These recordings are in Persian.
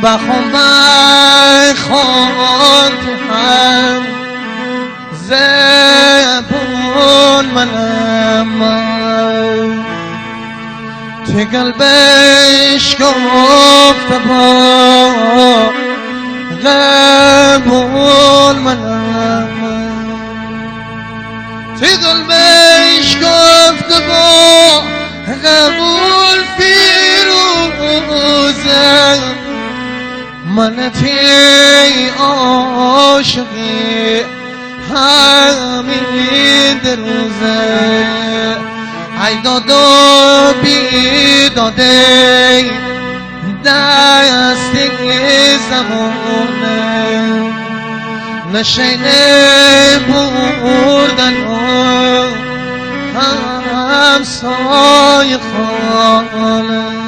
بخون هم زبون منم تو قلبش گفت با قبول منم تو قلبش گفت با قبول فیروزه من تی عاشقی همین روزه ای دادا بی داده دستی زمونه نشینه بردن همسای خانه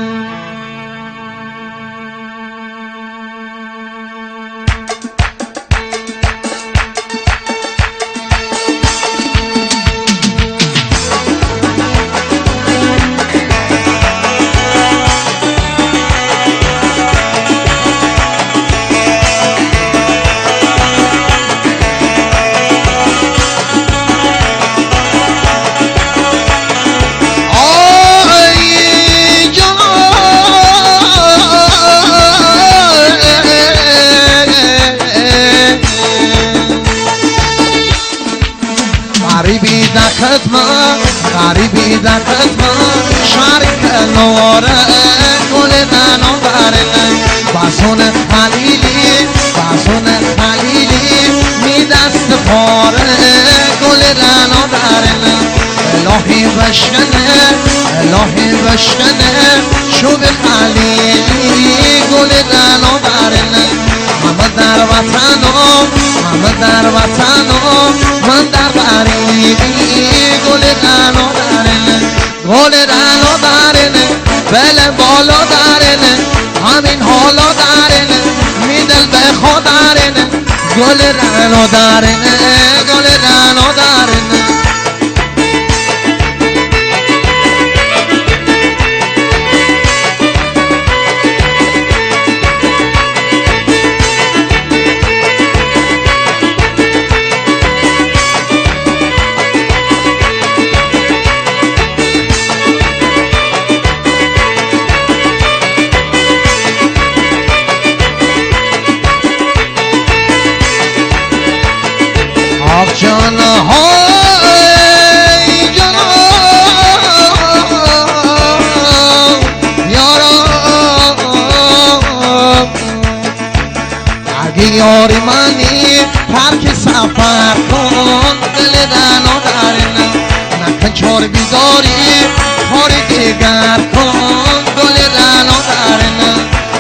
غریبی در خدمت غریبی در خدمت شریک نواره گل نانو برنه بازون خلیلی می دست پاره گل نانو برنه الهی بشکنه شوق خلیلی گل نانو برنه همه در وطنو من در غریبی گل دانو دارنه بله بالا دارنه همین حالا دارنه می دل به خود دارنه گل دانو دارنه یاری منی ترک سفر کن دل دانو دارنه نکن چار بیداری کاری دیگر کن دل دانو دارنه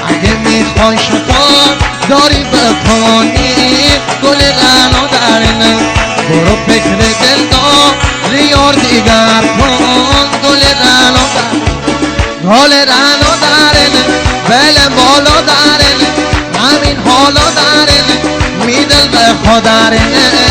اگه میخوای شکار داری بکنی دل دانو دارنه برو فکر دل داری یار دیگر کن دل دانو دارنه بله بالا دارنه همین حالا دارنه می دل به خود دارنه